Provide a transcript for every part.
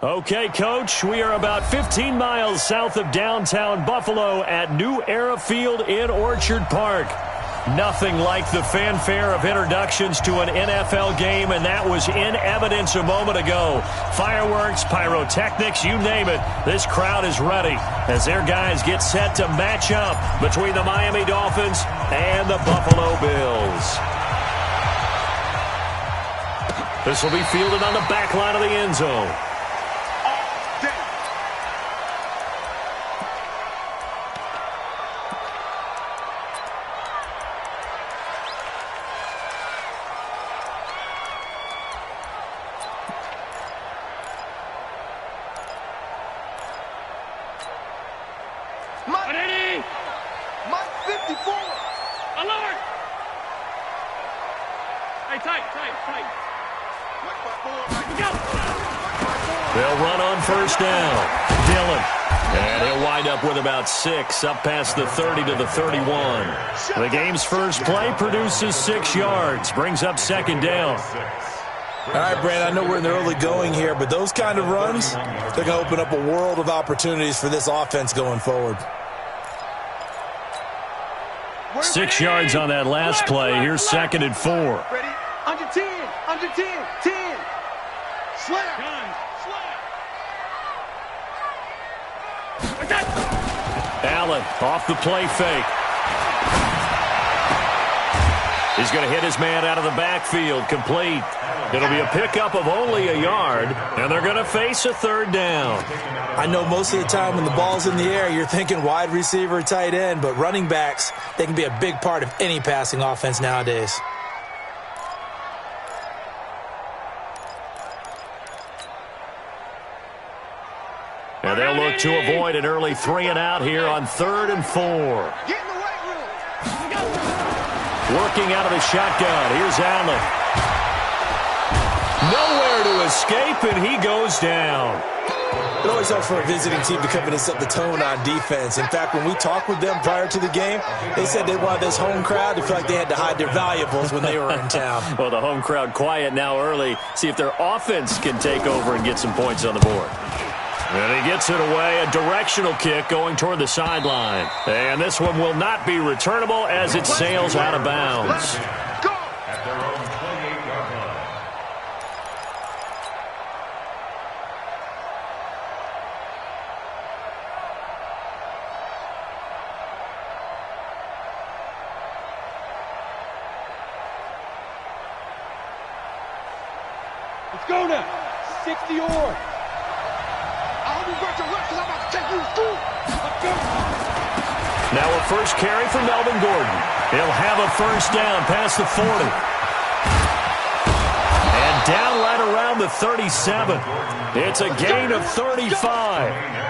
Okay, Coach, we are about 15 miles south of downtown Buffalo at New Era Field in Orchard Park. Nothing like the fanfare of introductions to an NFL game, and that was in evidence a moment ago. Fireworks, pyrotechnics, you name it. This crowd is ready as their guys get set to match up between the Miami Dolphins and the Buffalo Bills. This will be fielded on the back line of the end zone. They'll run on first down. Dillon. And he'll wind up with about 6 up past the 30 to the 31. The game's first play produces 6 yards. Brings up second down. All right, Brandon, I know we're in the early going here, but those kind of runs, they're going to open up a world of opportunities for this offense going forward. 6 yards on that last play. Here's second and 4. Ready? Under 10. Under 10. 10. Slap. Allen off the play fake. He's going to hit his man out of the backfield. Complete. It'll be a pickup of only a yard, and they're going to face a third down. I know most of the time when the ball's in the air, you're thinking wide receiver, tight end, but running backs, they can be a big part of any passing offense nowadays. And they'll look to avoid an early 3 and out here on 3rd and 4. Get in the weight room. Working out of the shotgun. Here's Allen. Nowhere to escape, and he goes down. It always helps for a visiting team to come in and set the tone on defense. In fact, when we talked with them prior to the game, they said they wanted this home crowd to feel like they had to hide their valuables when they were in town. Well, the home crowd quiet now early. See if their offense can take over and get some points on the board. And he gets it away, a directional kick going toward the sideline. And this one will not be returnable as it sails out of bounds. At their own 28-yard line. Let's go now. 60 or. Now a first carry for Melvin Gordon. He'll have a first down past the 40. And down right around the 37. It's a gain of 35.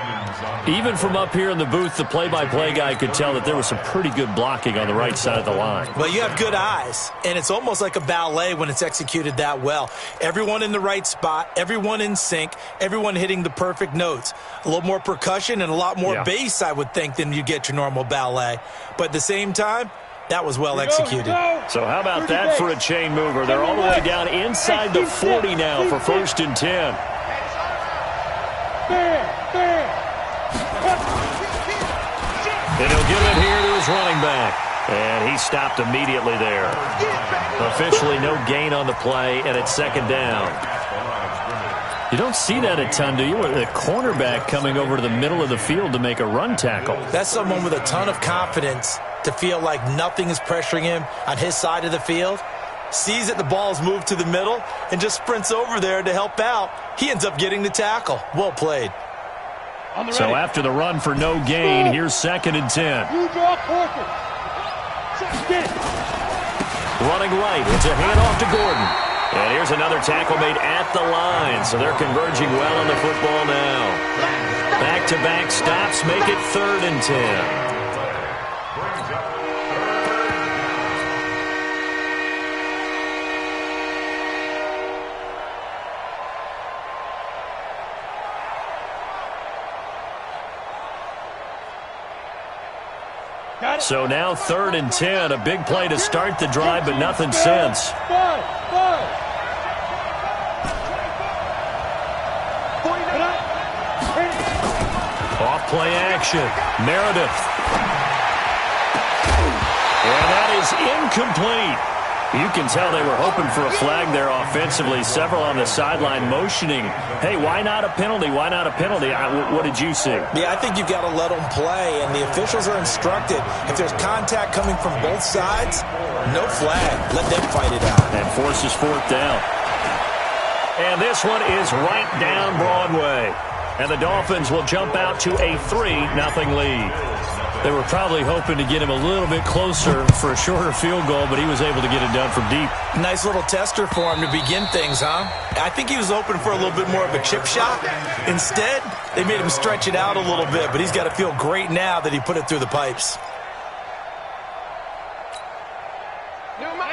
Even from up here in the booth, the play-by-play guy could tell that there was some pretty good blocking on the right side of the line. Well, you have good eyes, and it's almost like a ballet when it's executed that well. Everyone in the right spot, everyone in sync, everyone hitting the perfect notes. A little more percussion and a lot more bass, I would think, than you get your normal ballet. But at the same time, that was well executed. So how about that for a chain mover? They're all the way down inside the 40 now for 1st and 10. And he'll give it here to his running back. And he stopped immediately there. Officially no gain on the play, and it's second down. You don't see that a ton, do you? The cornerback coming over to the middle of the field to make a run tackle. That's someone with a ton of confidence to feel like nothing is pressuring him on his side of the field. Sees that the ball's moved to the middle and just sprints over there to help out. He ends up getting the tackle. Well played. So after the run for no gain, here's 2nd and 10. Running right, it's a handoff to Gordon. And here's another tackle made at the line, so they're converging well on the football now. Back-to-back stops make it 3rd and 10. So now 3rd and 10, a big play to start the drive, but nothing since. Off play action. Meredith. And that is incomplete. You can tell they were hoping for a flag there offensively. Several on the sideline motioning, hey, why not a penalty? Why not a penalty? What did you see? Yeah, I think you've got to let them play, and the officials are instructed. If there's contact coming from both sides, no flag. Let them fight it out. And forces fourth down. And this one is right down Broadway. And the Dolphins will jump out to a 3-0 lead. They were probably hoping to get him a little bit closer for a shorter field goal, but he was able to get it done from deep. Nice little tester for him to begin things, huh? I think he was open for a little bit more of a chip shot. Instead, they made him stretch it out a little bit, but he's got to feel great now that he put it through the pipes.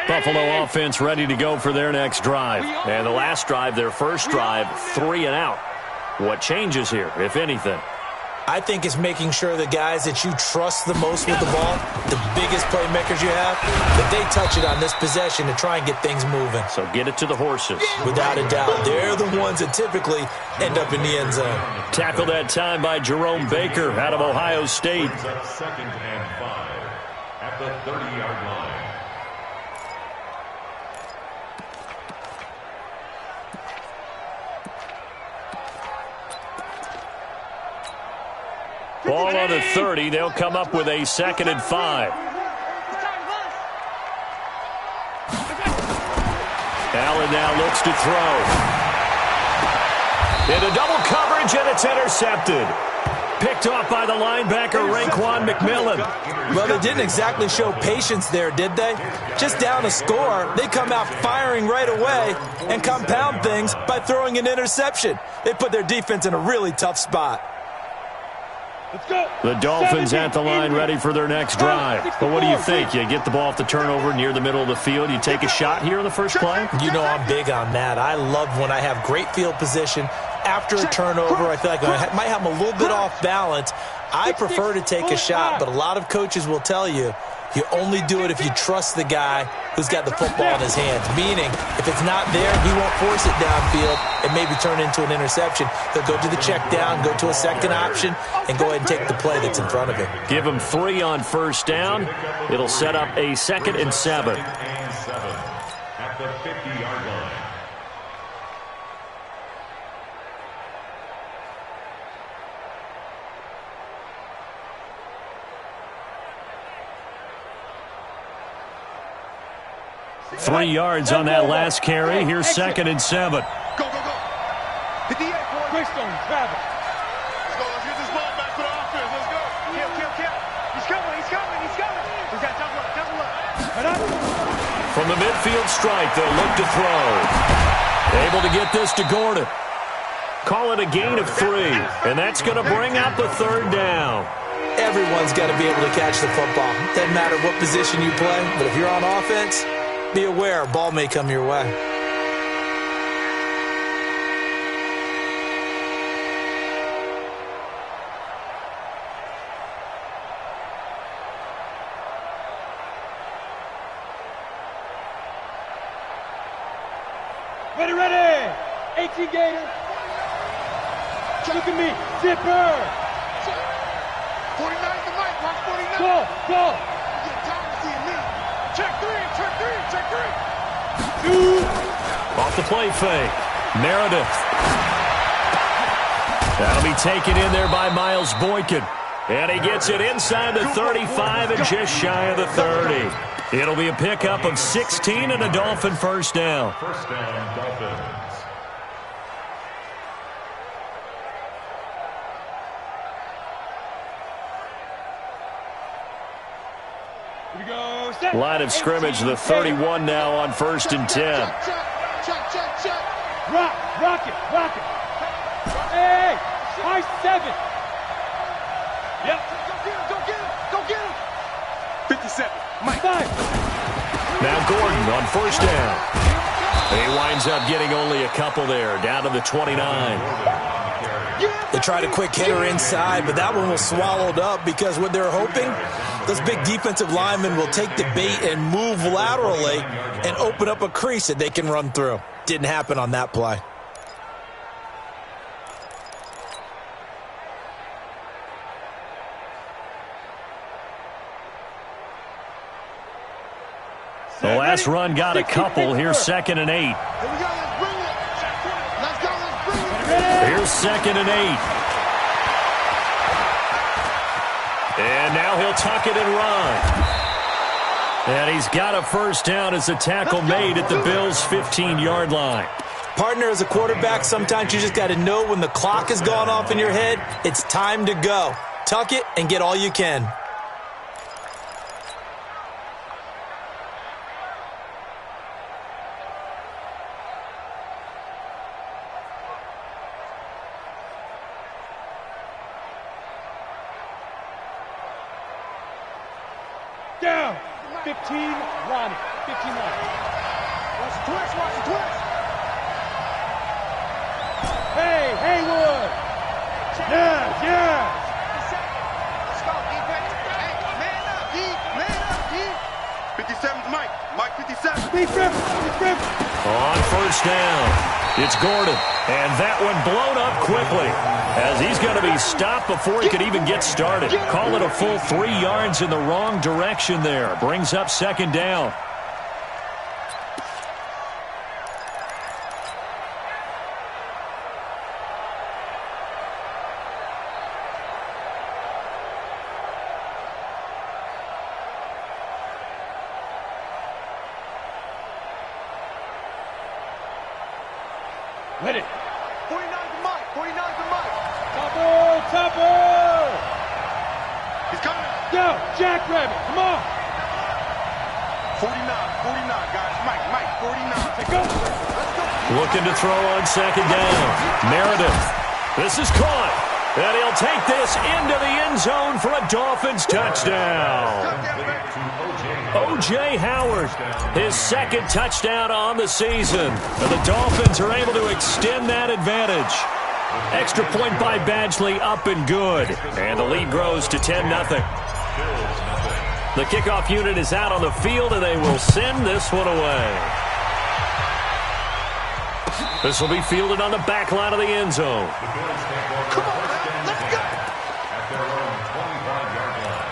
Buffalo offense ready to go for their next drive. And the last drive, their first drive, 3 and out. What changes here, if anything? I think it's making sure the guys that you trust the most with the ball, the biggest playmakers you have, that they touch it on this possession to try and get things moving. So get it to the horses. Without a doubt. They're the ones that typically end up in the end zone. Tackled that time by Jerome Baker out of Ohio State. 2nd and 5 at the 30-yard line. Ball on the 30. They'll come up with a 2nd and 5. Allen now looks to throw. Into double coverage, and it's intercepted. Picked off by the linebacker, Raekwon McMillan. Well, they didn't exactly show patience there, did they? Just down a score, they come out firing right away and compound things by throwing an interception. They put their defense in a really tough spot. The Dolphins at the line ready for their next drive. But what do you think? You get the ball off the turnover near the middle of the field. You take a shot here in the first play? You know I'm big on that. I love when I have great field position. After a turnover, I feel like I might have them a little bit off balance. I prefer to take a shot, but a lot of coaches will tell you, you only do it if you trust the guy who's got the football in his hands. Meaning, if it's not there, he won't force it downfield and maybe turn into an interception. He'll go to the check down, go to a second option, and go ahead and take the play that's in front of him. Give him 3 on first down. It'll set up a 2nd and 7. At the 50-yard line. Three yards on that last carry. Here's 2nd and 7. Go, go, go. Hit the egg, boy. Greystone, grab it. Let's go. Let's get this ball back for the offense. Let's go. Kill, kill, kill. He's coming. He's coming. He's coming. He's got double up, double up. From the midfield strike, they'll look to throw. Able to get this to Gordon. Call it a gain of 3, and that's going to bring out the 3rd down. Everyone's got to be able to catch the football. Doesn't matter what position you play, but if you're on offense, be aware, ball may come your way. Ready, ready. 18 Gator. Look at me. Zipper. 49 the mic. Watch 49. Go, go. You get time to see me. Check 3, check 3, check 3. Off the play fake. Meredith. That'll be taken in there by Miles Boykin. And he gets it inside the 35 and just shy of the 30. It'll be a pickup of 16 and a Dolphin first down. First down, Dolphins. Line of scrimmage, the 31 now on 1st and 10. Rock it, rock it. Hey, high 7. Yep. Go get him, go get him. 57, Mike. 5. Now Gordon on first down. He winds up getting only a couple there, down to the 29. They tried a quick hitter inside, but that one was swallowed up because what they're hoping, those big defensive linemen will take the bait and move laterally and open up a crease that they can run through. Didn't happen on that play. Last run got a couple. Here's 2nd and 8. Here we go. Let's bring it. Let's go. Let's bring it. Here's 2nd and 8. And now he'll tuck it and run. And he's got a first down as a tackle made at the Bills' 15-yard line. Partner, as a quarterback, sometimes you just got to know when the clock has gone off in your head, it's time to go. Tuck it and get all you can. Down. 15, Ronnie. 15 Ronnie. Watch the twist. Watch the twist. Hey, Haywood. Yeah. Let's go, defense. Hey, man up, D. Man up, D. 57's Mike. Mike 57. Big Griffin. On first down, it's Gordon. And that one blown up quickly as he's going to be stopped before he could even get started. Call it a full 3 yards in the wrong direction there. Brings up 2nd down. Let it. 49 to Mike. 49 to Mike. Topper. He's coming. Go. Jackrabbit. Come on. 49, guys. Mike, 49. Let's go. Looking to throw on 2nd down. Meredith. This is caught. And he'll take this into the end zone for a Dolphins touchdown. O.J. Howard, his 2nd touchdown on the season. And the Dolphins are able to extend that advantage. Extra point by Badgley, up and good. And the lead grows to 10-0. The kickoff unit is out on the field, and they will send this one away. This will be fielded on the back line of the end zone. Come on, man. Let's go. At their own 25-yard line.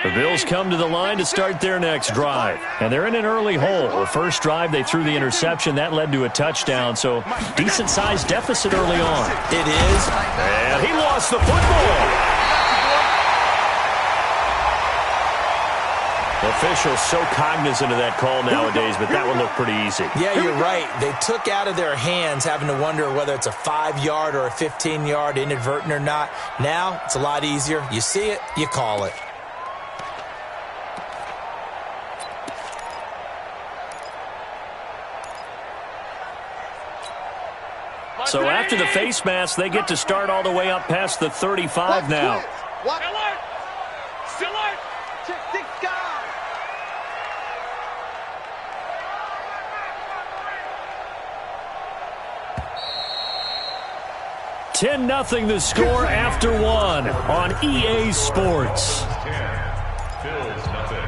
The Bills come to the line to start their next drive. And they're in an early hole. The first drive, they threw the interception. That led to a touchdown, so decent-sized deficit early on. It is. And he lost the football. Officials so cognizant of that call nowadays, but that one looked pretty easy. Yeah, you're right. They took out of their hands having to wonder whether it's a 5-yard or a 15-yard inadvertent or not. Now, it's a lot easier. You see it, you call it. So after the face mask, they get to start all the way up past the 35 now. Still alert. Check 6 guys. 10-0 the score after 1 on EA Sports. 10, Bills nothing.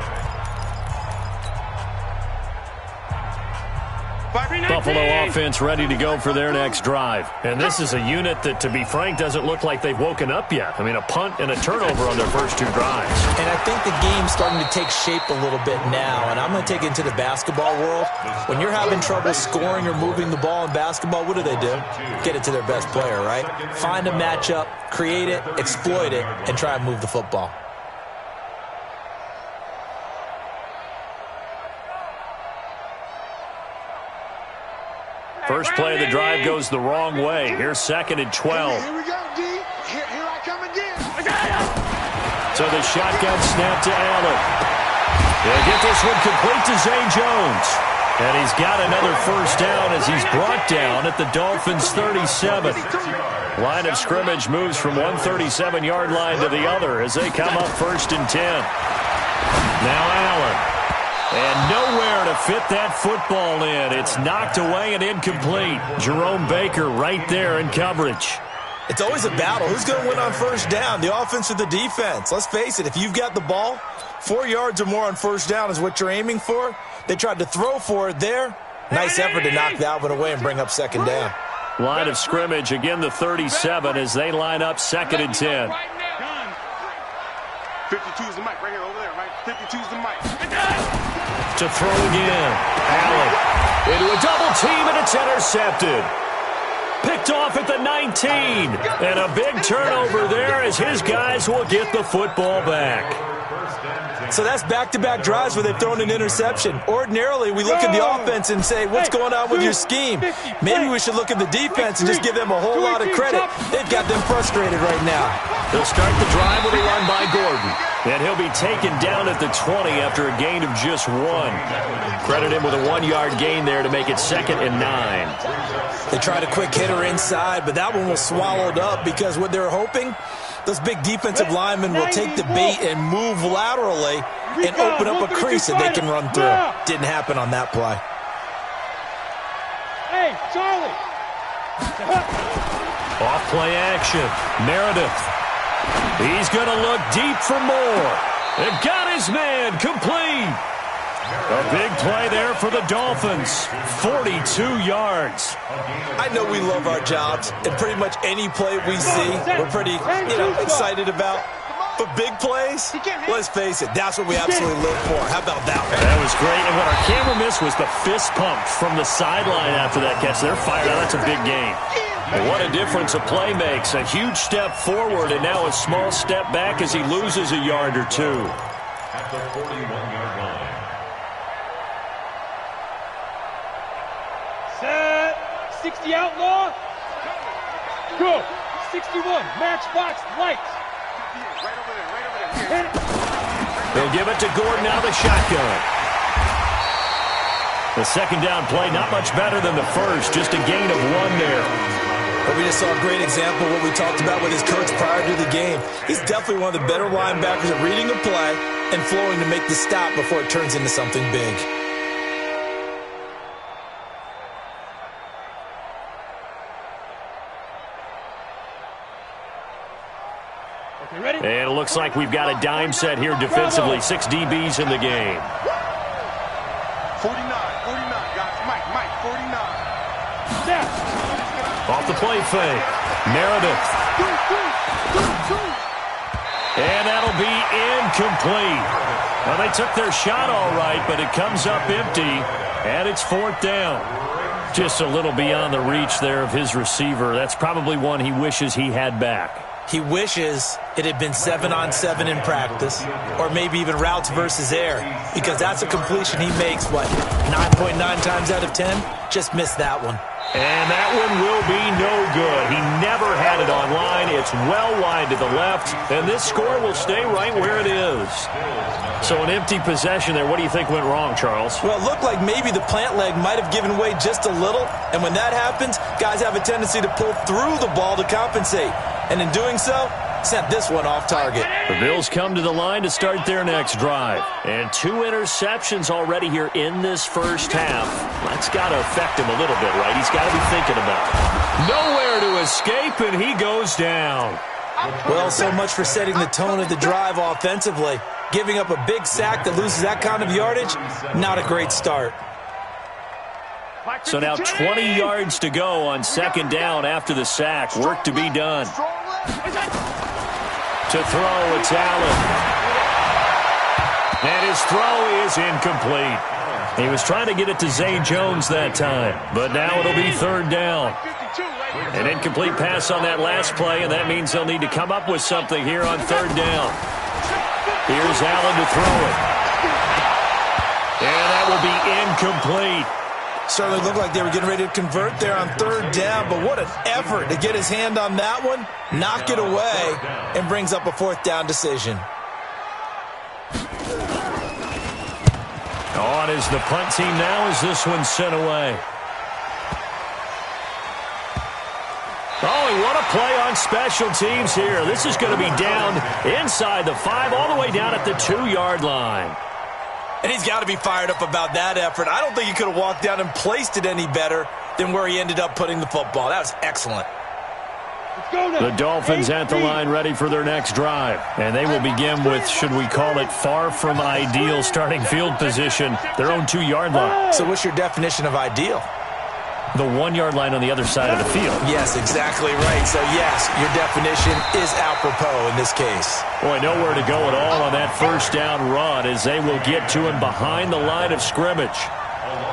Buffalo offense ready to go for their next drive. And this is a unit that, to be frank, doesn't look like they've woken up yet. I mean, a punt and a turnover on their first 2 drives. And I think the game's starting to take shape a little bit now. And I'm going to take it into the basketball world. When you're having trouble scoring or moving the ball in basketball, what do? Get it to their best player, right? Find a matchup, create it, exploit it, and try and move the football. First play of the drive goes the wrong way. Here's 2nd and 12. Here we go, D. Here I come again. So the shotgun snap to Allen. He'll get this one complete to Zay Jones. And he's got another first down as he's brought down at the Dolphins' 37. Line of scrimmage moves from one 37-yard line to the other as they come up 1st and 10. Now Allen. And nowhere to fit that football in. It's knocked away and incomplete. Jerome Baker right there in coverage. It's always a battle. Who's going to win on first down, the offense or the defense? Let's face it, if you've got the ball, 4 yards or more on first down is what you're aiming for. They tried to throw for it there. Nice effort to knock that one away and bring up 2nd down. line of scrimmage. Again, the 37 as they line up 2nd and 10. 52 is the mic right here, over there, right? 52 is the mic. To throw again. Allen into a double team, and it's intercepted. Picked off at the 19. And a big turnover there as his guys will get the football back. So that's back-to-back drives where they've thrown an interception. Ordinarily, we look at the offense and say, what's going on with your scheme? Maybe we should look at the defense and just give them a whole lot of credit. They've got them frustrated right now. They'll start the drive with a run by Gordon. And he'll be taken down at the 20 after a gain of just 1. Credit him with a 1-yard gain there to make it 2nd and 9. They tried a quick hitter inside, but that one was swallowed up because what they're hoping, those big defensive linemen will take the bait and move laterally and open up a crease that they can run through. Didn't happen on that play. Hey, Charlie. Off play action. Meredith. He's going to look deep for more. And got his man complete. A big play there for the Dolphins. 42 yards. I know we love our jobs, and pretty much any play we see, we're pretty, excited about. But big plays, let's face it, that's what we absolutely live for. How about that one? That was great. And what our camera missed was the fist pump from the sideline after that catch. They're fired out. That's a big game. And what a difference a play makes. A huge step forward and now a small step back as he loses a yard or 2. At the 41-yard line. Set. 60 outlaw. Go. 61. Matchbox lights. Right over there. They'll give it to Gordon out of the shotgun. The 2nd down play, not much better than the first. Just a gain of 1 there. But we just saw a great example of what we talked about with his coach prior to the game. He's definitely one of the better linebackers at reading a play and flowing to make the stop before it turns into something big. Okay, ready? And it looks like we've got a dime set here defensively. 6 DBs in the game. 49, guys. Mike, 49. Snap. Off the play fake. Meredith. And that'll be incomplete. Well, they took their shot all right, but it comes up empty, and it's 4th down. Just a little beyond the reach there of his receiver. That's probably one he wishes he had back. He wishes it had been 7-on-7 in practice, or maybe even routes versus air, because that's a completion he makes, 9.9 times out of 10? Just missed that one. And that one will be no good. He never had it on line. It's well wide to the left, and this score will stay right where it is. So an empty possession there. What do you think went wrong, Charles? Well, it looked like maybe the plant leg might have given way just a little, and when that happens, guys have a tendency to pull through the ball to compensate. And in doing so, sent this one off target. The Bills come to the line to start their next drive. And 2 interceptions already here in this first half. That's got to affect him a little bit, right? He's got to be thinking about it. Nowhere to escape, and he goes down. Well, so much for setting the tone of the drive offensively. Giving up a big sack that loses that kind of yardage, not a great start. So now 20 yards to go on 2nd down after the sack. Work to be done. To throw, it's Allen. And his throw is incomplete. He was trying to get it to Zay Jones that time, but now it'll be 3rd down. An incomplete pass on that last play, and that means they'll need to come up with something here on 3rd down. Here's Allen to throw it. And that will be incomplete. Certainly looked like they were getting ready to convert there on 3rd down, but what an effort to get his hand on that one, knock it away, and brings up a 4th down decision. On is the punt team now as this one's sent away. Oh, and what a play on special teams here. This is going to be down inside the 5, all the way down at the 2-yard line. And he's got to be fired up about that effort. I don't think he could have walked down and placed it any better than where he ended up putting the football. That was excellent. The Dolphins at the line ready for their next drive. And they will begin with, should we call it, far from ideal starting field position, their own 2-yard line. So what's your definition of ideal? The 1-yard line on the other side of the field. Yes, exactly right. So, yes, your definition is apropos in this case. Boy, nowhere to go at all on that first down run as they will get to him behind the line of scrimmage.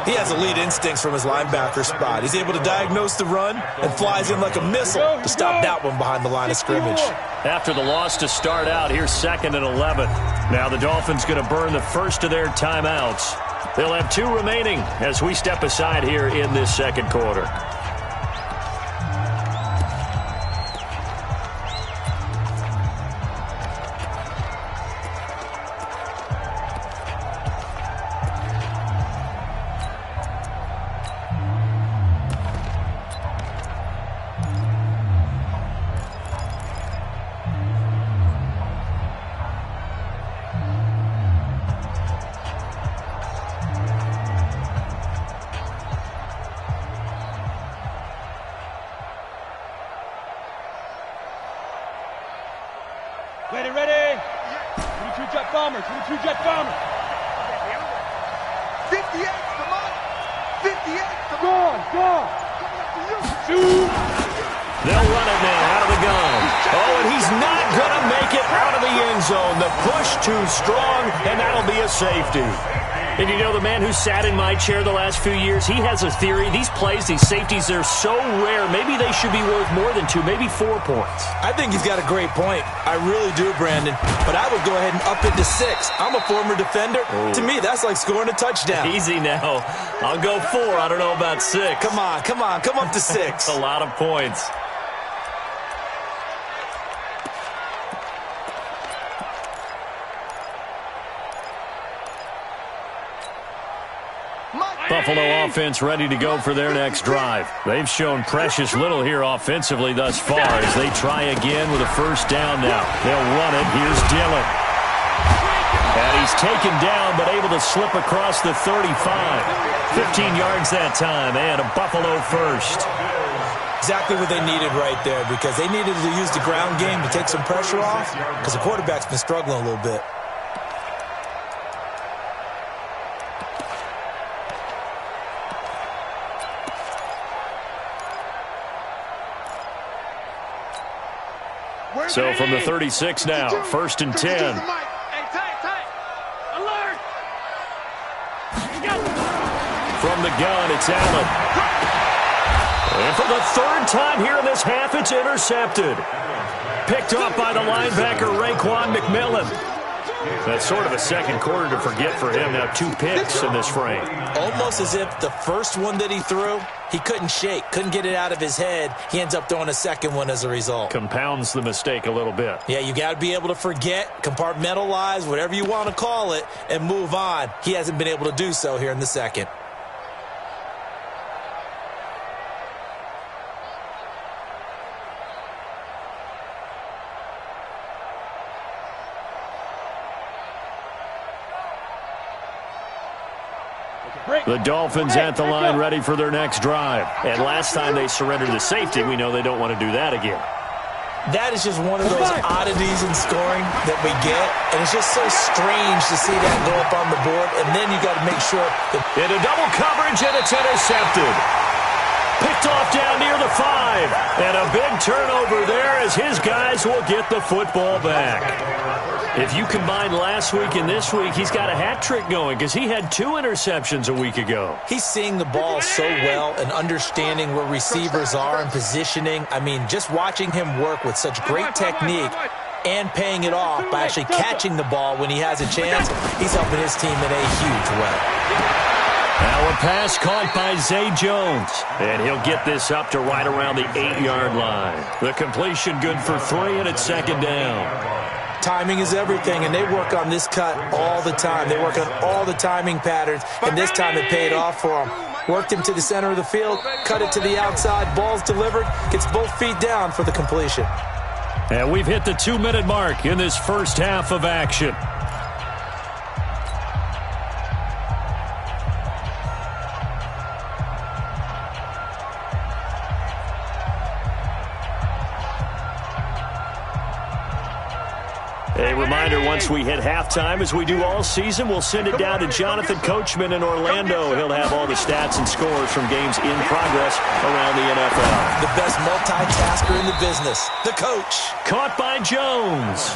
He has elite instincts from his linebacker spot. He's able to diagnose the run and flies in like a missile to stop that one behind the line of scrimmage. After the loss to start out, here's 2nd and 11. Now the Dolphins going to burn the first of their timeouts. They'll have 2 remaining as we step aside here in this second quarter. Ready. 22 jet bombers. 58, come on. 58, come on. Shoot. They'll run it now out of the gun. Oh, and he's not going to make it out of the end zone. The push too strong, and that'll be a safety. And you know, the man who sat in my chair the last few years, he has a theory. These plays, these safeties, they're so rare. Maybe they should be worth more than 2, maybe 4 points. I think he's got a great point. I really do, Brandon. But I would go ahead and up it to 6. I'm a former defender. To me, that's like scoring a touchdown. Easy now. I'll go 4. I don't know about 6. Come on. Come up to 6. A lot of points. Buffalo offense ready to go for their next drive. They've shown precious little here offensively thus far as they try again with a first down now. They'll run it. Here's Dillon. And he's taken down but able to slip across the 35. 15 yards that time and a Buffalo first. Exactly what they needed right there because they needed to use the ground game to take some pressure off because the quarterback's been struggling a little bit. So from the 36 now, 1st and 10. Hey, tight. Alert! From the gun, it's Allen. And for the 3rd time here in this half, it's intercepted. Picked off by the linebacker, Raekwon McMillan. That's sort of a second quarter to forget for him. Now 2 picks in this frame. Almost as if the first one that he threw, he couldn't shake, couldn't get it out of his head. He ends up throwing a second one as a result. Compounds the mistake a little bit. Yeah, you got to be able to forget, compartmentalize, whatever you want to call it, and move on. He hasn't been able to do so here in the second. The Dolphins at the line ready for their next drive. And last time they surrendered the safety, we know they don't want to do that again. That is just one of those oddities in scoring that we get. And it's just so strange to see that go up on the board. And then you got to make sure that... Into double coverage, and it's intercepted. Picked off down near the 5. And a big turnover there as his guys will get the football back. If you combine last week and this week, he's got a hat trick going because he had 2 interceptions a week ago. He's seeing the ball so well and understanding where receivers are and positioning. I mean, just watching him work with such great technique and paying it off by actually catching the ball when he has a chance, he's helping his team in a huge way. Now a pass caught by Zay Jones. And he'll get this up to right around the 8-yard line. The completion good for 3, and it's 2nd down. Timing is everything, and they work on this cut all the time. They work on all the timing patterns, and this time it paid off for them. Worked him to the center of the field, cut it to the outside, ball's delivered, gets both feet down for the completion. And we've hit the 2-minute mark in this first half of action. A reminder, once we hit halftime, as we do all season, we'll send it down to Jonathan Coachman in Orlando. He'll have all the stats and scores from games in progress around the NFL. The best multitasker in the business, the coach. Caught by Jones.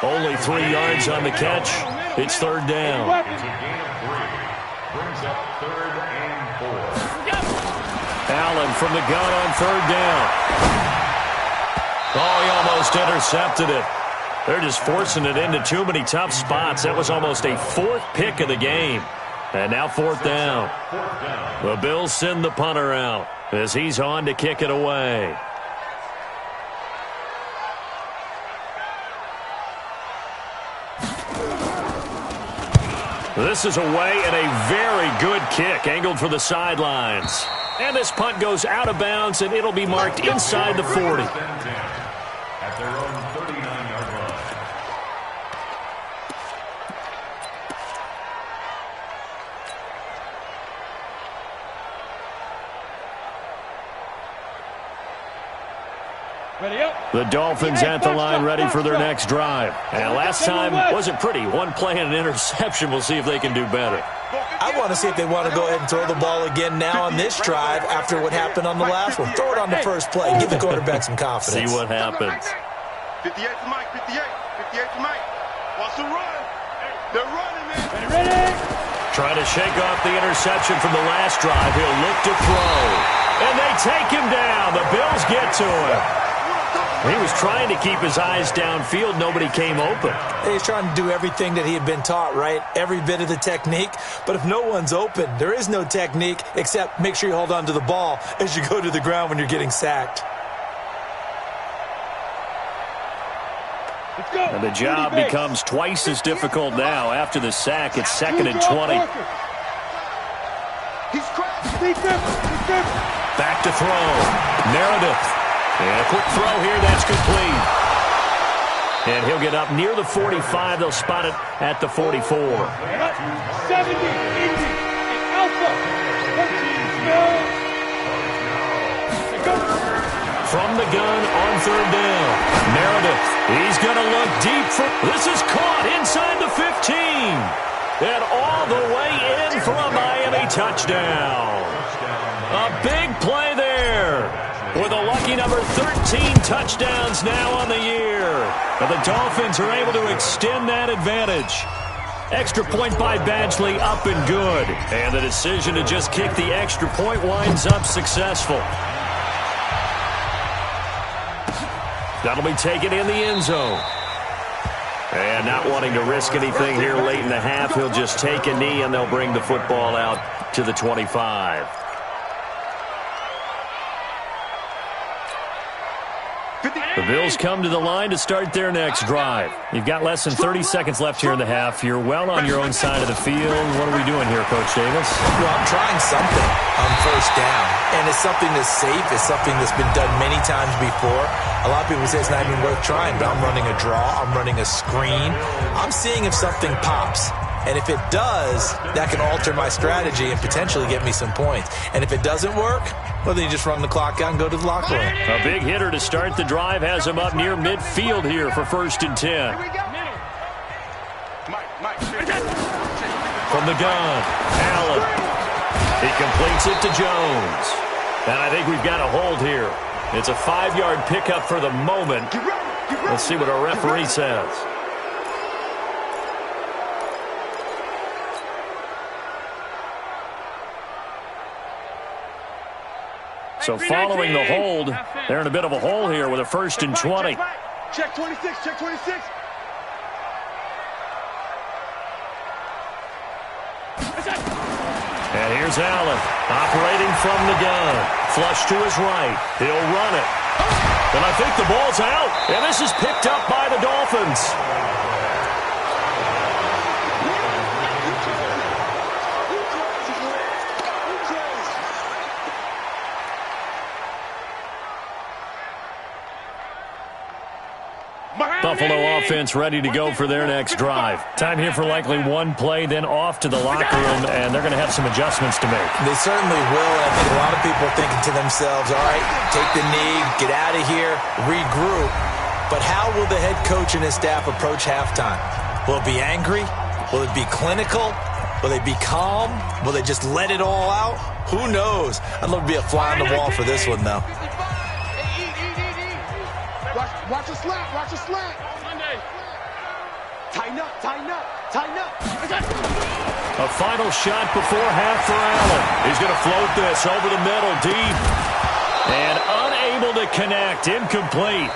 Only 3 yards on the catch. It's third down. It's a gain of 3. Brings up 3rd and 4. Allen from the gun on third down. Oh, he almost intercepted it. They're just forcing it into too many tough spots. That was almost a 4th pick of the game. And now 4th down. The Bills send the punter out as he's on to kick it away. This is away and a very good kick, angled for the sidelines. And this punt goes out of bounds, and it'll be marked inside the 40. At their own 39-yard line. The Dolphins at the line ready for their next drive. And last time wasn't pretty. One play and an interception. We'll see if they can do better. I want to see if they want to go ahead and throw the ball again now on this drive after what happened on the last one. Throw it on the first play. Give the quarterback some confidence. See what happens. 58 to Mike, 58 to Mike. Wants to run. They're running, man. Ready? Trying to shake off the interception from the last drive. He'll look to throw. And they take him down. The Bills get to him. He was trying to keep his eyes downfield. Nobody came open. He's trying to do everything that he had been taught, right? Every bit of the technique. But if no one's open, there is no technique except make sure you hold on to the ball as you go to the ground when you're getting sacked. And the job becomes twice as difficult now. After the sack, it's 2nd and 20. Back to throw. Meredith. And a quick throw here. That's complete. And he'll get up near the 45. They'll spot it at the 44. 70, Indy, and Alpha. 13, From the gun on third down. Meredith. He's going to look deep for. This is caught inside the 15. And all the way in for a Miami touchdown. A big play there. With a lucky number 13 touchdowns now on the year. And the Dolphins are able to extend that advantage. Extra point by Badgley, up and good. And the decision to just kick the extra point winds up successful. That'll be taken in the end zone. And not wanting to risk anything here late in the half, he'll just take a knee and they'll bring the football out to the 25. The Bills come to the line to start their next drive. You've got less than 30 seconds left here in the half. You're well on your own side of the field. What are we doing here, Coach Davis? Well, I'm trying something on first down. And it's something that's safe. It's something that's been done many times before. A lot of people say it's not even worth trying, but I'm running a draw. I'm running a screen. I'm seeing if something pops. And if it does, that can alter my strategy and potentially get me some points. And if it doesn't work, well, then you just run the clock out and go to the locker room. A big hitter to start the drive has him up near midfield here for 1st and 10. From the gun, Allen. He completes it to Jones. And I think we've got a hold here. It's a 5-yard pickup for the moment. Let's see what our referee says. So following the hold, they're in a bit of a hole here with a 1st and 20. Check 26, check 26. And here's Allen, operating from the gun. Flush to his right. He'll run it. And I think the ball's out. And this is picked up by the Dolphins. Buffalo offense ready to go for their next drive. Time here for likely one play, then off to the locker room, and they're going to have some adjustments to make. They certainly will. I think a lot of people are thinking to themselves, all right, take the knee, get out of here, regroup. But how will the head coach and his staff approach halftime? Will it be angry? Will it be clinical? Will they be calm? Will they just let it all out? Who knows? I'd love to be a fly on the wall for this one, though. Watch a slant. Watch a slant. Tighten up. Tighten up. Tighten up. A final shot before half for Allen. He's going to float this over the middle, deep. And unable to connect. Incomplete.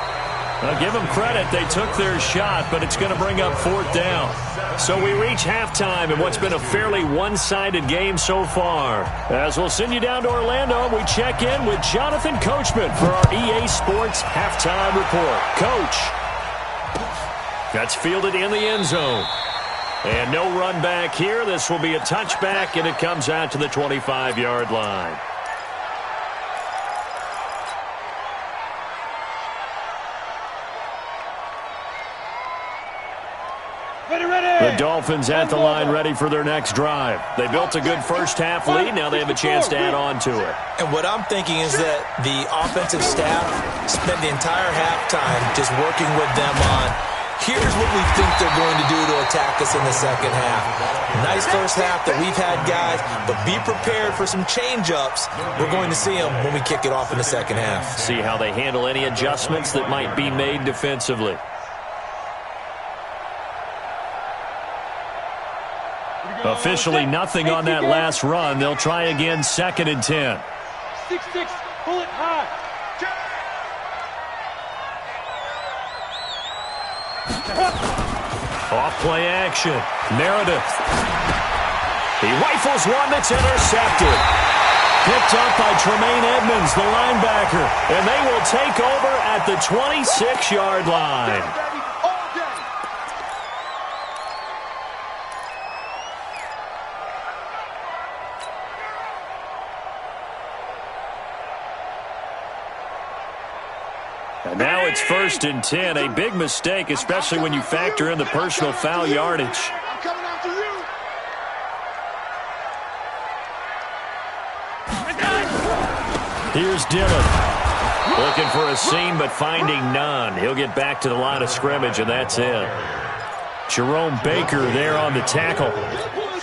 Now, give them credit. They took their shot, but it's going to bring up fourth down. So we reach halftime in what's been a fairly one-sided game so far. As we'll send you down to Orlando, we check in with Jonathan Coachman for our EA Sports Halftime Report. Coach. That's fielded in the end zone. And no run back here. This will be a touchback, and it comes out to the 25-yard line. The Dolphins at the line ready for their next drive. They built a good first-half lead. Now they have a chance to add on to it. And what I'm thinking is that the offensive staff spent the entire halftime just working with them on, here's what we think they're going to do to attack us in the second half. Nice first half that we've had, guys, but be prepared for some change-ups. We're going to see them when we kick it off in the second half. See how they handle any adjustments that might be made defensively. Officially nothing on that last run. They'll try again, 2nd and 10. 6-6, pull it high. Off play action. Meredith. He rifles one that's intercepted. Picked up by Tremaine Edmonds, the linebacker. And they will take over at the 26-yard line. And now it's 1st and 10. A big mistake, especially when you factor in the personal foul yardage. I'm coming after you. Here's Dillon. Looking for a seam, but finding none. He'll get back to the line of scrimmage, and that's it. Jerome Baker there on the tackle.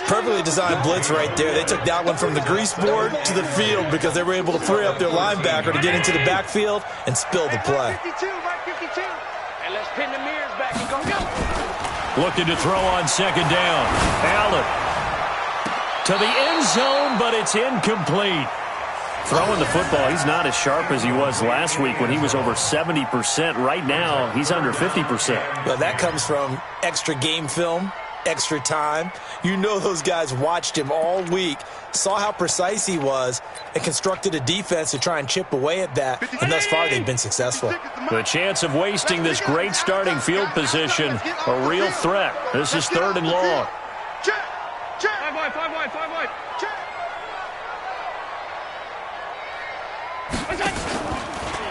Perfectly designed blitz right there. They took that one from the grease board to the field because they were able to free up their linebacker to get into the backfield and spill the play. 52, right 52. And let's pin the mirrors back and go. Looking to throw on 2nd down. Allen to the end zone, but it's incomplete. Throwing the football, he's not as sharp as he was last week when he was over 70%. Right now, he's under 50%. Well, that comes from extra game film, extra time. You know those guys watched him all week, saw how precise he was, and constructed a defense to try and chip away at that, and thus far they've been successful. The chance of wasting this great starting field position, a real threat. This is 3rd and long. Check. 5 wide, 5 wide, 5 wide. Check.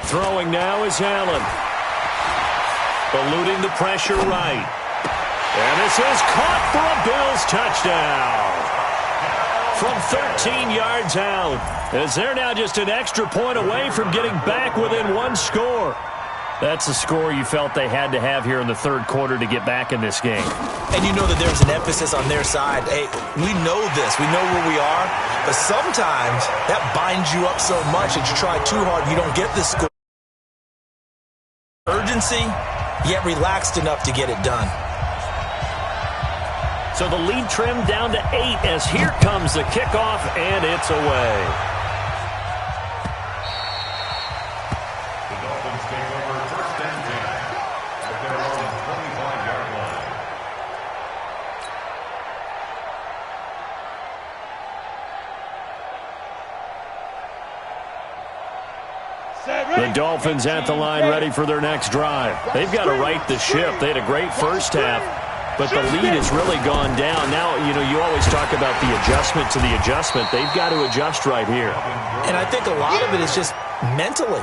Throwing now is Allen. Eluding the pressure right. And this is caught for a Bills touchdown. From 13 yards out. As they're now just an extra point away from getting back within one score. That's the score you felt they had to have here in the 3rd quarter to get back in this game. And you know that there's an emphasis on their side. Hey, we know this. We know where we are. But sometimes that binds you up so much that you try too hard, you don't get this score. Urgency, yet relaxed enough to get it done. So the lead trimmed down to 8 as here comes the kickoff, and it's away. The Dolphins take over 1st and 10 at their own 25-yard line. The Dolphins at the line ready for their next drive. They've got to right the ship. They had a great first half, but the lead has really gone down. Now, you always talk about the adjustment to the adjustment. They've got to adjust right here. And I think a lot of it is just mentally.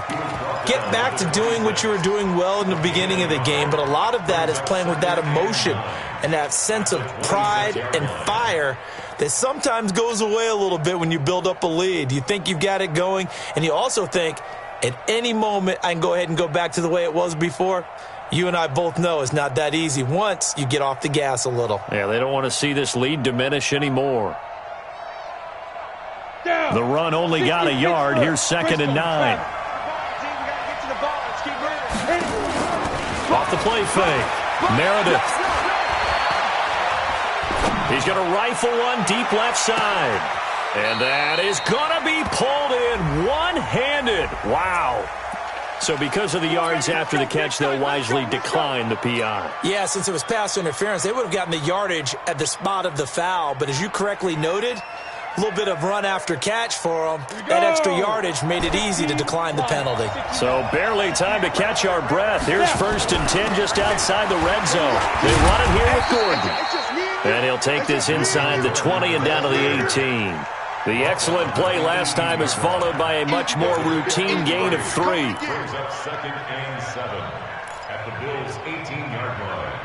Get back to doing what you were doing well in the beginning of the game, but a lot of that is playing with that emotion and that sense of pride and fire that sometimes goes away a little bit when you build up a lead. You think you've got it going, and you also think, at any moment, I can go ahead and go back to the way it was before. You and I both know it's not that easy once you get off the gas a little. Yeah, they don't want to see this lead diminish anymore. The run only got a yard. Here's 2nd and 9. Off the play fake. Meredith. He's going to rifle one deep left side. And that is going to be pulled in one-handed. Wow. So because of the yards after the catch, they'll wisely decline the PI. Yeah, since it was pass interference, they would have gotten the yardage at the spot of the foul. But as you correctly noted, a little bit of run after catch for them. That extra yardage made it easy to decline the penalty. So barely time to catch our breath. Here's 1st and 10 just outside the red zone. They run it here with Gordon. And he'll take this inside the 20 and down to the 18. The excellent play last time is followed by a much more routine gain of 3. Brings up 2nd and 7 at the Bills' 18-yard line.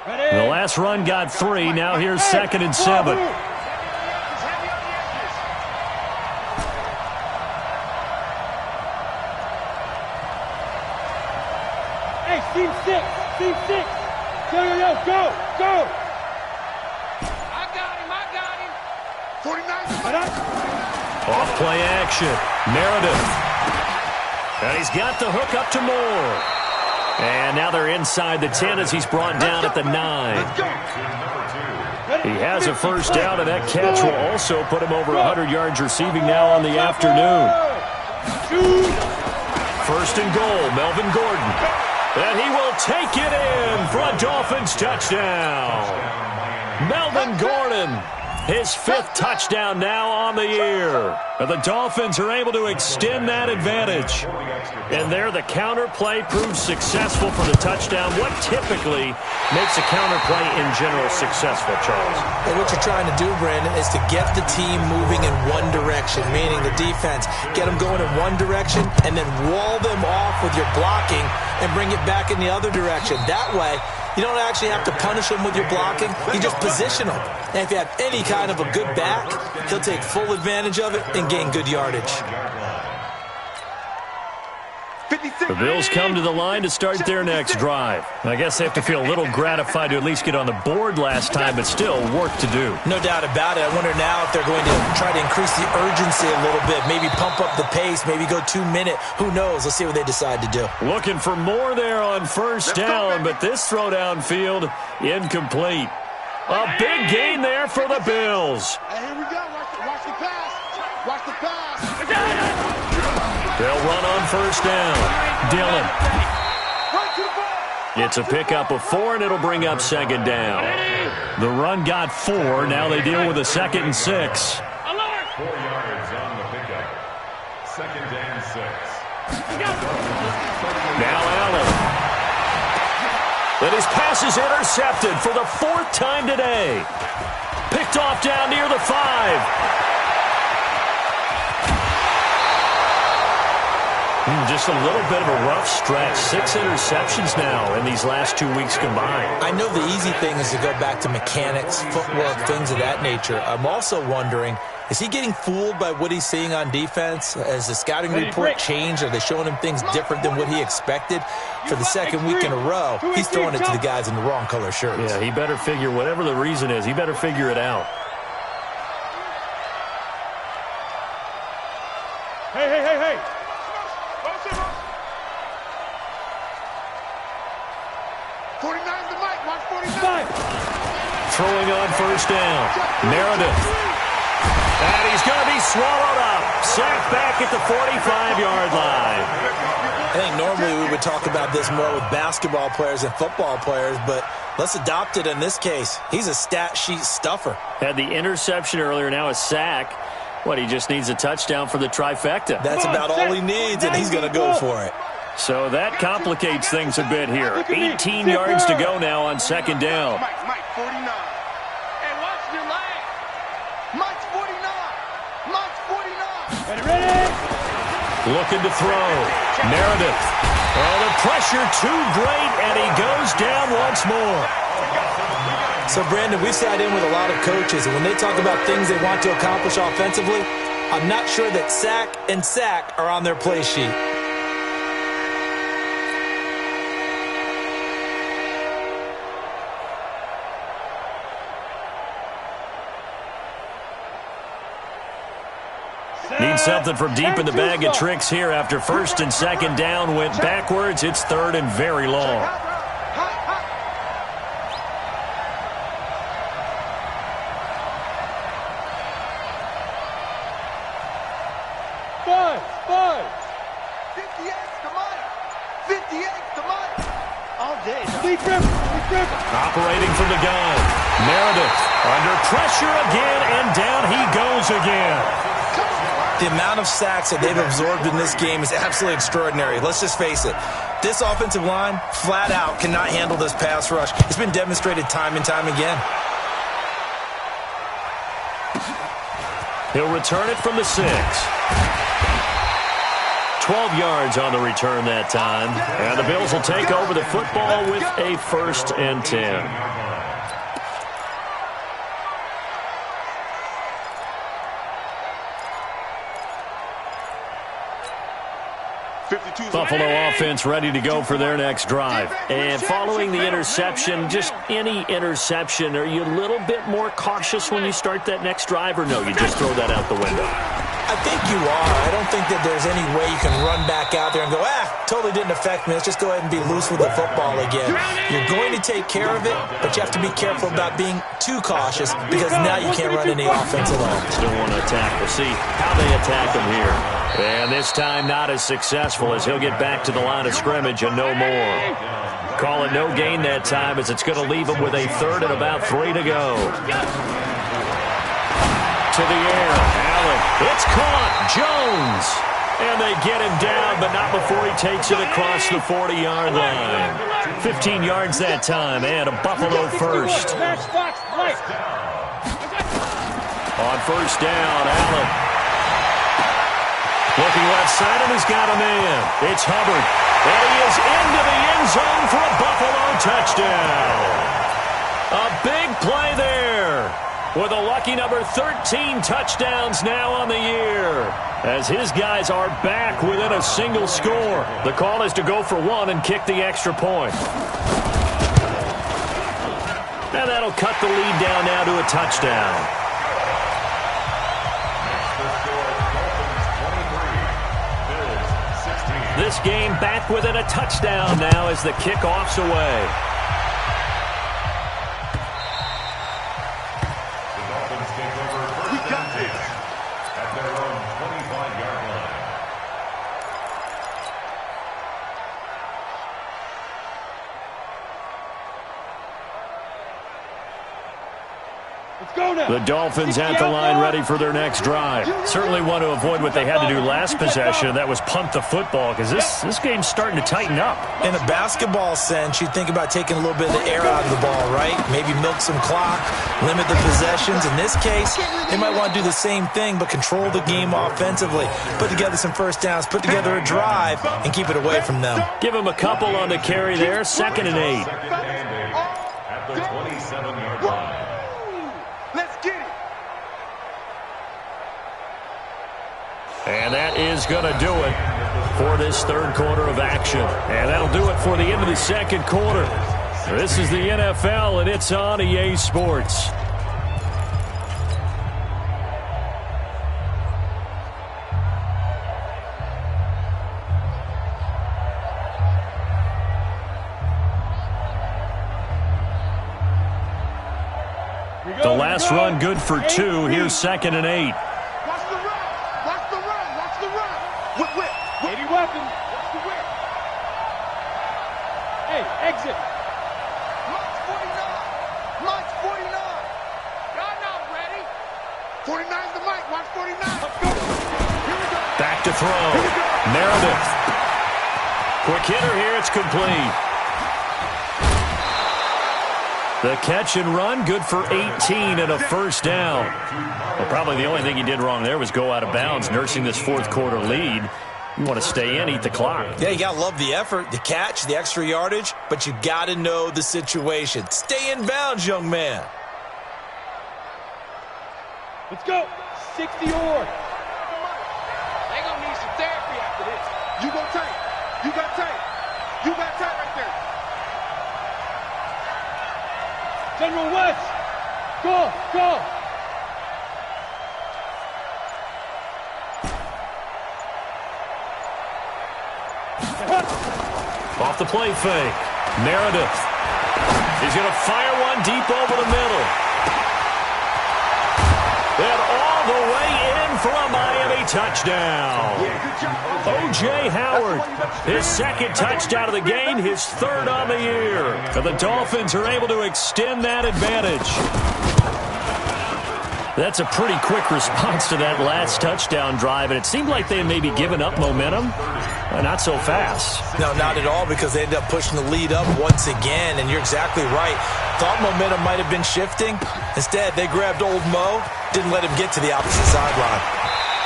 The last run got 3. Now here's 2nd and 7. Hey, team 6. Team 6. Yo, go. I got him. 49. Off play action. Meredith. And he's got the hook up to Moore. And now they're inside the 10 as he's brought down at the 9. He has a first down, and that catch will also put him over 100 yards receiving now on the afternoon. 1st and goal, Melvin Gordon. And he will take it in for a Dolphins touchdown. Melvin Gordon, his 5th touchdown now on the year. And the Dolphins are able to extend that advantage. And there the counter play proves successful for the touchdown. What typically makes a counter play in general successful, Charles? And what you're trying to do, Brandon, is to get the team moving in one direction, meaning the defense. Get them going in one direction and then wall them off with your blocking and bring it back in the other direction. That way, you don't actually have to punish them with your blocking. You just position them. And if you have any kind of a good back, he'll take full advantage of it and gain good yardage. The Bills come to the line to start their next drive. I guess they have to feel a little gratified to at least get on the board last time, but still work to do. No doubt about it. I wonder now if they're going to try to increase the urgency a little bit, maybe pump up the pace, maybe go 2-minute. Who knows? Let's see what they decide to do. Looking for more there on first down, but this throw downfield incomplete. A big gain there for the Bills. Hey, here we go. Watch the pass. Watch the pass. They'll run on first down. Dillon. It's a pickup of 4, and it'll bring up 2nd down. The run got 4. Now they deal with a 2nd and 6. 4 yards on the pickup. 2nd and 6. Now Allen. And his pass is intercepted for the 4th time today. Picked off down near the 5. Just a little bit of a rough stretch. 6 interceptions now in these last 2 weeks combined. I know the easy thing is to go back to mechanics, footwork, things of that nature. I'm also wondering, is he getting fooled by what he's seeing on defense? Has the scouting report changed? Are they showing him things different than what he expected? For the 2nd week in a row, he's throwing it to the guys in the wrong color shirts. Yeah, he better figure, whatever the reason is, he better figure it out. Hey. Throwing on first down. Meredith. And he's going to be swallowed up. Sacked back at the 45-yard line. I think normally we would talk about this more with basketball players and football players, but let's adopt it in this case. He's a stat sheet stuffer. Had the interception earlier, now a sack. What, he just needs a touchdown for the trifecta. That's about all he needs, and he's going to go for it. So that complicates things a bit here. 18 yards to go now on 2nd down. Mike, 49. Hey, watch your leg. Mike's 49. Mike's 49. Ready? Looking to throw. Meredith. Oh, the pressure too great, and he goes down once more. So, Brandon, we've sat in with a lot of coaches, and when they talk about things they want to accomplish offensively, I'm not sure that sack and sack are on their play sheet. Need something from deep in the bag of tricks here after first and second down went backwards. It's third and very long. Five. 58's the money. 58's the money. All day. Operating from the gun. Meredith under pressure again, and down he goes again. The amount of sacks that they've absorbed in this game is absolutely extraordinary. Let's just face it. This offensive line, flat out, cannot handle this pass rush. It's been demonstrated time and time again. He'll return it from the 6. 12 yards on the return that time. And the Bills will take over the football with a 1st and 10. Buffalo offense ready to go for their next drive. And following the interception, just any interception, are you a little bit more cautious when you start that next drive, or no, you just throw that out the window? I think you are. I don't think that there's any way you can run back out there and go, totally didn't affect me. Let's just go ahead and be loose with the football again. You're going to take care of it, but you have to be careful about being too cautious because now you can't run any offense alone. Still want to attack. We'll see how they attack him here. And this time not as successful as he'll get back to the line of scrimmage and no more. Call it no gain that time as it's going to leave him with a 3rd and about 3 to go. To the air. Allen. It's caught. Jones. And they get him down, but not before he takes it across the 40-yard line. 15 yards that time, and a Buffalo first. On first down, Allen. Looking left side, and he's got a man. It's Hubbard. And he is into the end zone for a Buffalo touchdown. A big play there. With a lucky number 13 touchdowns now on the year. As his guys are back within a single score. The call is to go for 1 and kick the extra point. And that'll cut the lead down now to a touchdown. This game back within a touchdown now as the kickoff's away. At their own 25-yard line. The Dolphins at the line ready for their next drive. Certainly want to avoid what they had to do last possession. That was punt the football because this game's starting to tighten up. In a basketball sense, you think about taking a little bit of the air out of the ball, right? Maybe milk some clock, limit the possessions. In this case, they might want to do the same thing but control the game offensively. Put together some first downs, put together a drive, and keep it away from them. Give them a couple on the carry there. 2nd and 8. At the 27-yard line. And that is going to do it for this 3rd quarter of action. And that'll do it for the end of the 2nd quarter. This is the NFL, and it's on EA Sports. The last run good for 2. Here's 2nd and 8. Weapon. Hey, exit. March 49. March 49. Y'all not ready. 49's the mic. Watch 49. Let's go. Here we go. Back to throw. Meredith. Quick hitter here. It's complete. The catch and run good for 18 and a first down. Well, probably the only thing he did wrong there was go out of bounds, nursing this 4th quarter lead. You want to stay in, eat the clock. Yeah, you got to love the effort, the catch, the extra yardage, but you got to know the situation. Stay in bounds, young man. Let's go. 60 or. They gonna need some therapy after this. You go tight. You got tight. You got tight right there. General West. Go. Off the play fake. Meredith. He's going to fire one deep over the middle. And all the way in for a Miami touchdown. O.J. Howard, his second touchdown of the game, his third on the year. And the Dolphins are able to extend that advantage. That's a pretty quick response to that last touchdown drive, and it seemed like they had maybe given up momentum. Not so fast. No, not at all, because they ended up pushing the lead up once again, and you're exactly right. Thought momentum might have been shifting. Instead, they grabbed old Mo, didn't let him get to the opposite sideline.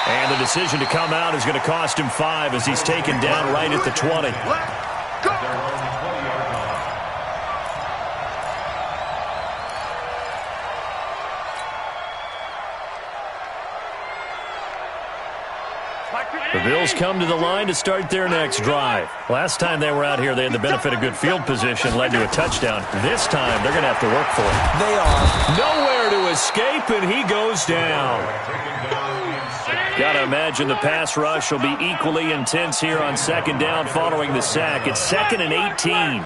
And the decision to come out is going to cost him 5 as he's taken down right at the 20. The Bills come to the line to start their next drive. Last time they were out here, they had the benefit of good field position, led to a touchdown. This time, they're going to have to work for it. They are. Nowhere to escape, and he goes down. Got to imagine the pass rush will be equally intense here on second down following the sack. It's 2nd and 18.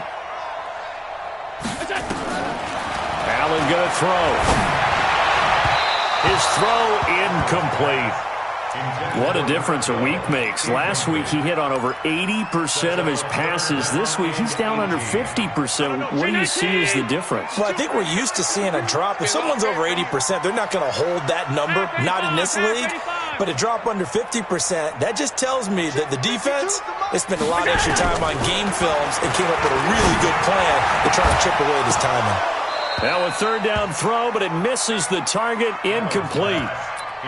Allen going to throw. His throw incomplete. What a difference a week makes. Last week he hit on over 80% of his passes. This week he's down under 50%. What do you see as the difference? Well, I think we're used to seeing a drop. If someone's over 80%, they're not going to hold that number, not in this league. But a drop under 50%, that just tells me that the defense, they spent a lot of extra time on game films and came up with a really good plan to try to chip away at his timing. Now a third down throw, but it misses the target, incomplete.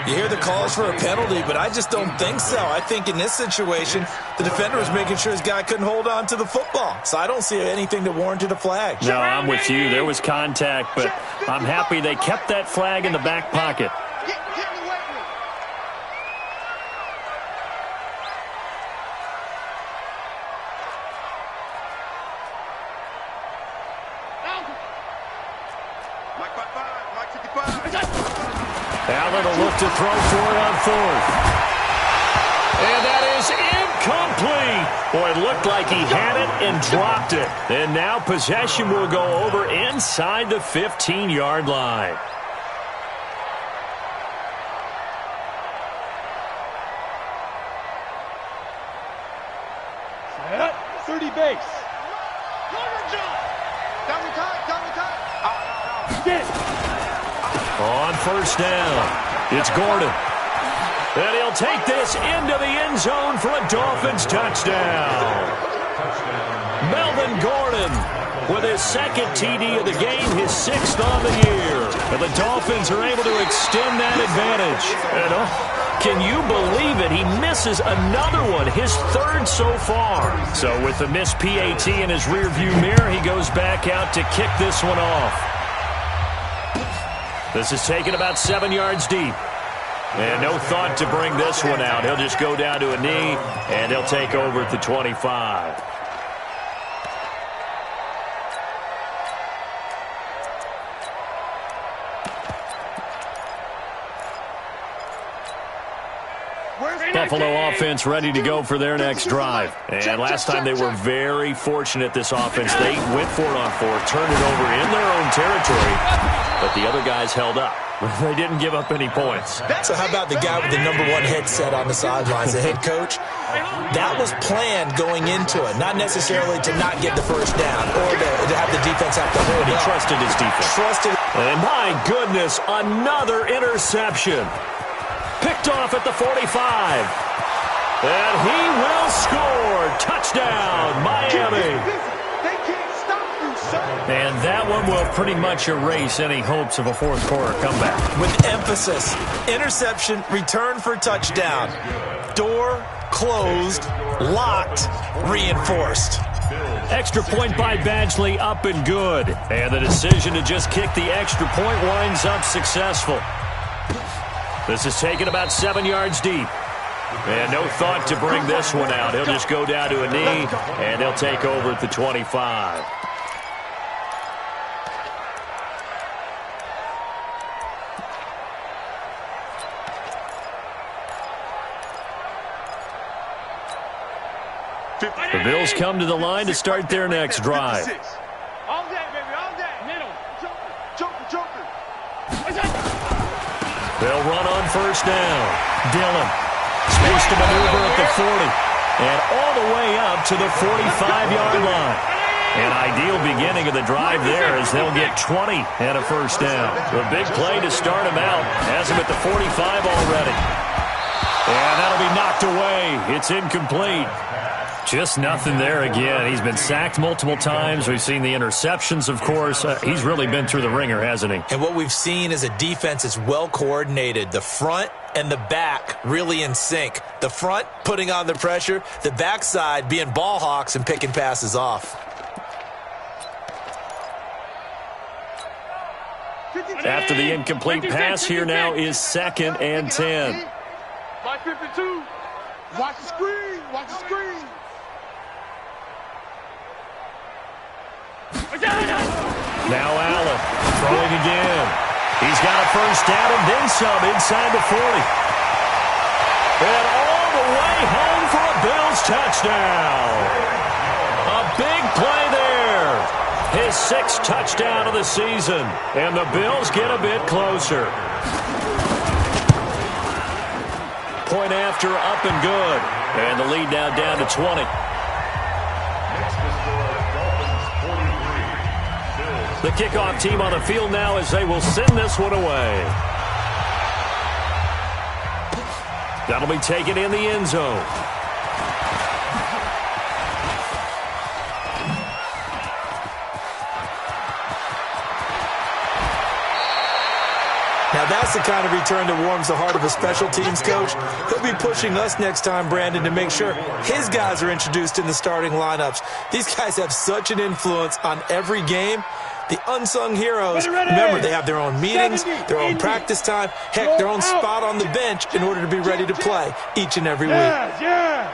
You hear the calls for a penalty, but I just don't think so. I think in this situation, the defender was making sure his guy couldn't hold on to the football. So I don't see anything that warranted a flag. No, I'm with you. There was contact, but I'm happy they kept that flag in the back pocket. Allen will look to throw for it on 4th. And that is incomplete. Boy, it looked like he had it and dropped it. And now possession will go over inside the 15-yard line. Set. 30 base. On first down, it's Gordon. And he'll take this into the end zone for a Dolphins touchdown. Melvin Gordon with his second TD of the game, his 6th on the year. And the Dolphins are able to extend that advantage. And can you believe it? He misses another one, his 3rd so far. So with the missed PAT in his rearview mirror, he goes back out to kick this one off. This is taken about 7 yards deep. And no thought to bring this one out. He'll just go down to a knee, and he'll take over at the 25. Buffalo offense ready to go for their next drive. And last time they were very fortunate, this offense. They went for it on 4th, turned it over in their own territory, but the other guys held up. They didn't give up any points. So how about the guy with the #1 headset on the sidelines, the head coach? That was planned going into it, not necessarily to not get the first down or to have the defense have to hold. He trusted his defense. And my goodness, another interception. Picked off at the 45. And he will score. Touchdown, Miami. They can't stop you, sir. And that one will pretty much erase any hopes of a 4th quarter comeback. With emphasis, interception, return for touchdown. door closed, locked, reinforced. Extra point by Badgley, up and good. And the decision to just kick the extra point winds up successful. This is taken about 7 yards deep. And no thought to bring this one out. He'll just go down to a knee, and he'll take over at the 25. The Bills come to the line to start their next drive. All day, baby, all day. Middle. Joker. They'll run on first down. Dillon. Space to maneuver at the 40. And all the way up to the 45-yard line. An ideal beginning of the drive there as they'll get 20 and a first down. A big play to start him out. Has him at the 45 already. And that'll be knocked away. It's incomplete. Just nothing there again. He's been sacked multiple times. We've seen the interceptions, of course. He's really been through the ringer, hasn't he? And what we've seen is a defense that's well coordinated. The front and the back really in sync. The front putting on the pressure. The backside being ball hawks and picking passes off. After the incomplete pass, here now is 2nd and 10. By 52. Watch the screen. Watch the screen. Now Allen throwing again. He's got a first down and then some inside the 40. And all the way home for a Bills touchdown. A big play there. His 6th touchdown of the season. And the Bills get a bit closer. Point after, up and good. And the lead now down to 20. The kickoff team on the field now as they will send this one away. That'll be taken in the end zone. Now that's the kind of return that warms the heart of a special teams coach. He'll be pushing us next time, Brandon, to make sure his guys are introduced in the starting lineups. These guys have such an influence on every game. The unsung heroes, remember, they have their own meetings, their own practice time, heck, their own spot on the bench in order to be ready to play each and every week. Yes.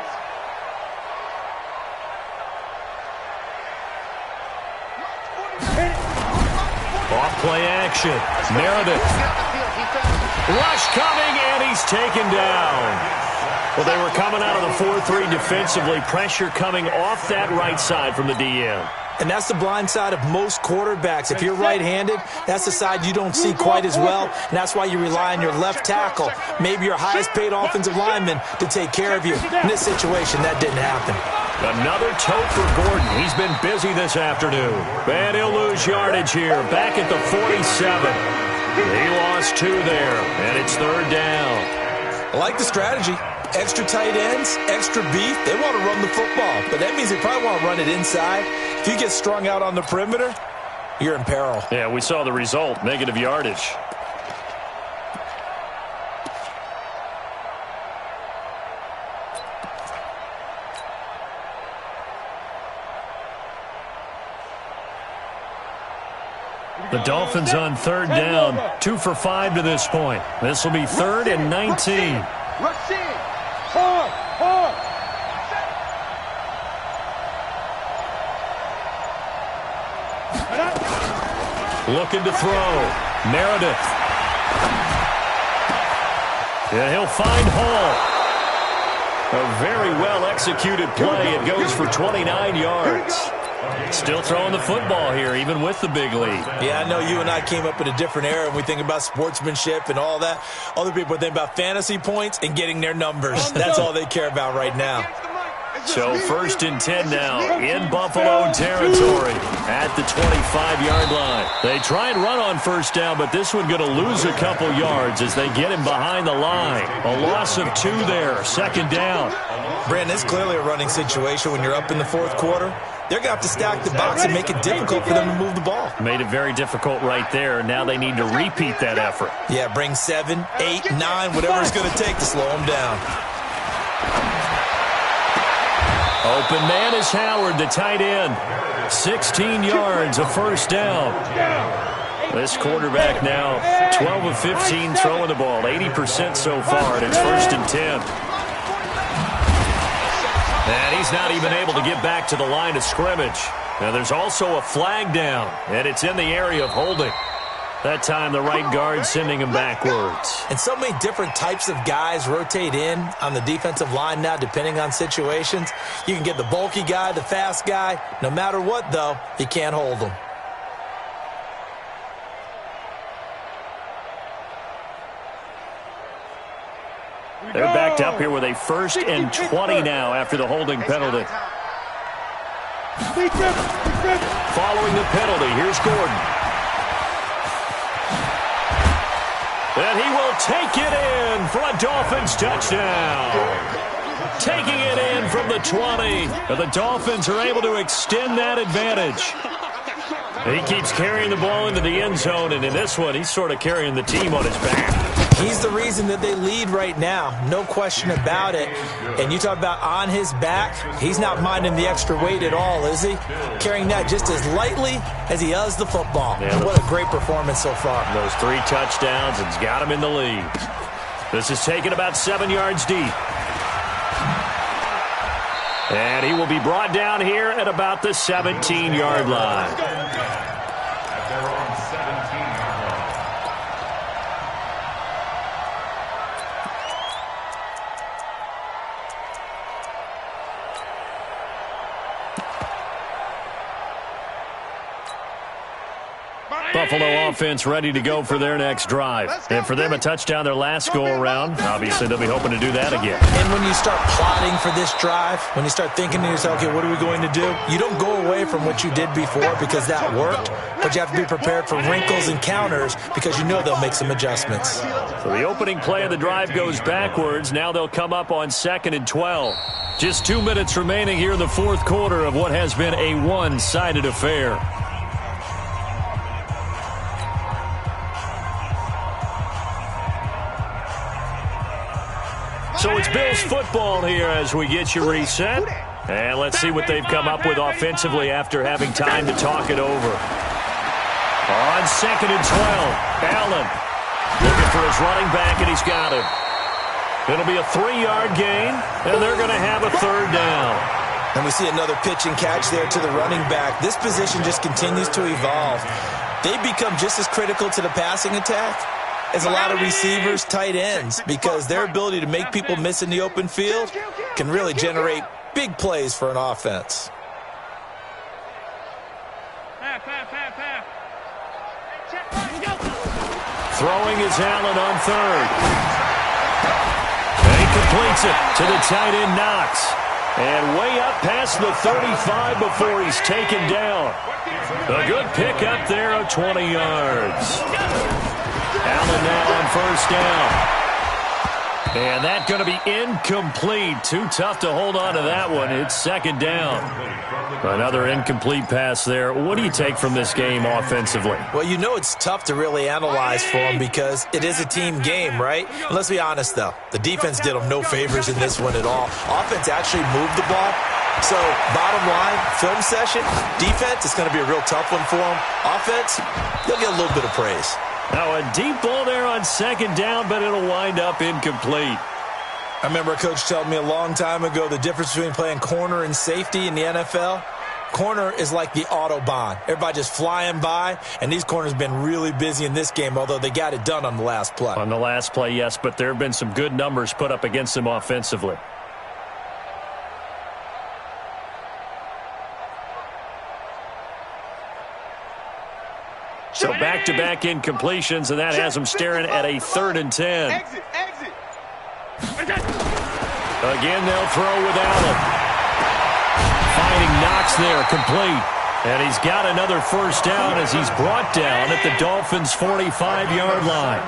Off play action. Meredith. Rush coming, and he's taken down. Well, they were coming out of the 4-3 defensively. Pressure coming off that right side from the DM. And that's the blind side of most quarterbacks. If you're right-handed, that's the side you don't see quite as well, and that's why you rely on your left tackle, maybe your highest-paid offensive lineman, to take care of you. In this situation, that didn't happen. Another tote for Gordon. He's been busy this afternoon. And he'll lose yardage here, back at the 47. He lost 2 there, and it's 3rd down. I like the strategy. Extra tight ends, extra beef. They want to run the football, but that means they probably want to run it inside. If you get strung out on the perimeter, you're in peril. Yeah, we saw the result, negative yardage. The Dolphins on 3rd down, 2 for 5 to this point. This will be 3rd and 19. Rush in. Hard. Looking to throw. Meredith. Yeah, he'll find Hall. A very well-executed play. It goes for 29 yards. Still throwing the football here, even with the big lead. Yeah, I know you and I came up in a different era, and we think about sportsmanship and all that. Other people think about fantasy points and getting their numbers. That's all they care about right now. So 1st and 10 now in Buffalo territory at the 25-yard line. They try and run on first down, but this one going to lose a couple yards as they get him behind the line. A loss of 2 there, 2nd down. Brandon, it's clearly a running situation when you're up in the 4th quarter. They're going to have to stack the box and make it difficult for them to move the ball. Made it very difficult right there. Now they need to repeat that effort. Yeah, bring 7, 8, 9, whatever it's going to take to slow them down. Open man is Howard, the tight end. 16 yards, a first down. This quarterback now 12 of 15 throwing the ball, 80% so far, and it's 1st and 10. And he's not even able to get back to the line of scrimmage. Now there's also a flag down, and it's in the area of holding. That time the right guard sending him backwards. And so many different types of guys rotate in on the defensive line now depending on situations. You can get the bulky guy, the fast guy. No matter what, though, you can't hold them. They're backed up here with a 1st and 20 now after the holding penalty. Following the penalty, here's Gordon. And he will take it in for a Dolphins touchdown. Taking it in from the 20. And the Dolphins are able to extend that advantage. He keeps carrying the ball into the end zone, and in this one, he's sort of carrying the team on his back. He's the reason that they lead right now. No question about it. And you talk about on his back, he's not minding the extra weight at all, is he? Carrying that just as lightly as he does the football. Yeah. What a great performance so far. Those 3 touchdowns and's got him in the lead. This is taken about 7 yards deep. And he will be brought down here at about the 17-yard line. They're on 17-yard line. Buffalo offense ready to go for their next drive. And for them, a touchdown their last go-around. Obviously, they'll be hoping to do that again. And when you start plotting for this drive, when you start thinking to yourself, okay, what are we going to do? You don't go away from what you did before because that worked, but you have to be prepared for wrinkles and counters because you know they'll make some adjustments. So the opening play of the drive goes backwards. Now they'll come up on 2nd and 12. Just 2 minutes remaining here in the 4th quarter of what has been a one-sided affair. So it's Bills football here as we get you reset. And let's see what they've come up with offensively after having time to talk it over. On 2nd and 12, Allen looking for his running back, and he's got him. It'll be a 3-yard gain, and they're going to have a 3rd down. And we see another pitch and catch there to the running back. This position just continues to evolve. They become just as critical to the passing attack as a lot of receivers, tight ends, because their ability to make people miss in the open field can really generate big plays for an offense. Throwing is Allen on 3rd. And he completes it to the tight end Knox. And way up past the 35 before he's taken down. A good pickup there of 20 yards. Allen now on 1st down. And that's going to be incomplete. Too tough to hold on to that one. It's 2nd down. Another incomplete pass there. What do you take from this game offensively? Well, you know it's tough to really analyze for them because it is a team game, right? And let's be honest, though. The defense did them no favors in this one at all. Offense actually moved the ball. So, bottom line, film session, defense, it's going to be a real tough one for them. Offense, they'll get a little bit of praise. Now a deep ball there on 2nd down, but it'll wind up incomplete. I remember a coach telling me a long time ago the difference between playing corner and safety in the NFL. Corner is like the Autobahn. Everybody just flying by, and these corners have been really busy in this game, although they got it done on the last play. On the last play, yes, but there have been some good numbers put up against them offensively. So back-to-back incompletions, and that has them staring at a 3rd and 10. Again, they'll throw with Allen. Finding Knox there, complete. And he's got another 1st down as he's brought down at the Dolphins' 45-yard line.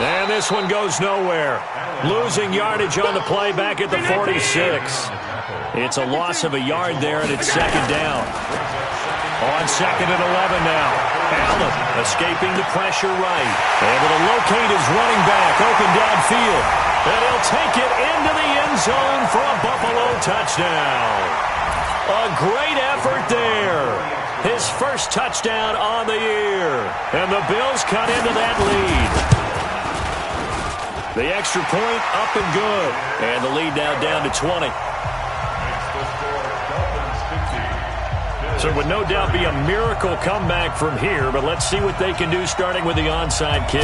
And this one goes nowhere. Losing yardage on the play back at the 46. It's a loss of a yard there, and it's 2nd down. On 2nd and 11 now. Allen escaping the pressure right. Able to locate his running back. Open downfield. And he'll take it into the end zone for a Buffalo touchdown. A great effort there. His first touchdown on the year. And the Bills cut into that lead. The extra point up and good. And the lead now down to 20. So it would no doubt be a miracle comeback from here, but let's see what they can do starting with the onside kick.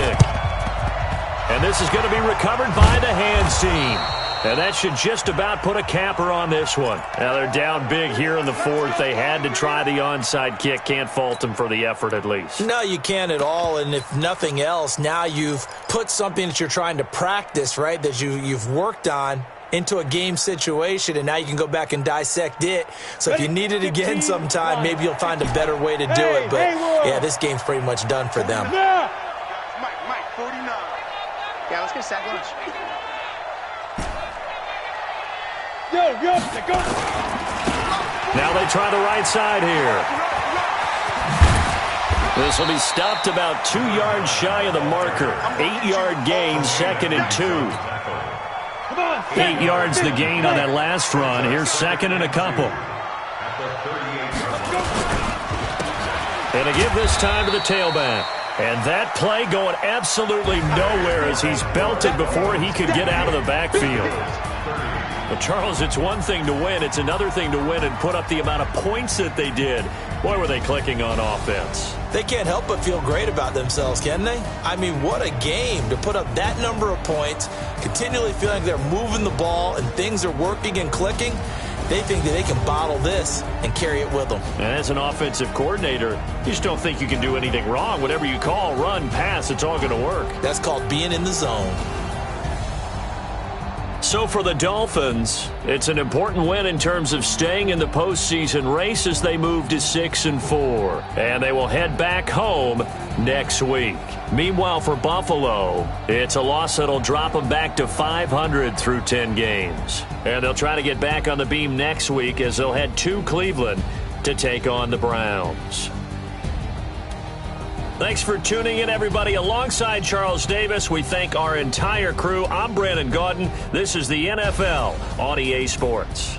And this is going to be recovered by the hands team. And that should just about put a capper on this one. Now they're down big here in the fourth. They had to try the onside kick. Can't fault them for the effort at least. No, you can't at all. And if nothing else, now you've put something that you're trying to practice, right, that you've worked on into a game situation, and now you can go back and dissect it. So if you need it again sometime, maybe you'll find a better way to do it. But, yeah, this game's pretty much done for them. Mike, 49. Yeah, let's get sack lunch. Go. Now they try the right side here. This will be stopped about 2 yards shy of the marker. 8-yard gain, 2nd and 2. 8 yards the gain on that last run. Here's 2nd and a couple. And to give this time to the tailback. And that play going absolutely nowhere as he's belted before he could get out of the backfield. But, Charles, it's one thing to win. It's another thing to win and put up the amount of points that they did. Boy, were they clicking on offense. They can't help but feel great about themselves, can they? I mean, what a game to put up that number of points, continually feeling like they're moving the ball and things are working and clicking. They think that they can bottle this and carry it with them. And as an offensive coordinator, you just don't think you can do anything wrong. Whatever you call, run, pass, it's all going to work. That's called being in the zone. So for the Dolphins, it's an important win in terms of staying in the postseason race as they move to 6-4. And they will head back home next week. Meanwhile, for Buffalo, it's a loss that'll drop them back to 500 through 10 games. And they'll try to get back on the beam next week as they'll head to Cleveland to take on the Browns. Thanks for tuning in, everybody. Alongside Charles Davis, we thank our entire crew. I'm Brandon Gaudin. This is the NFL on EA Sports.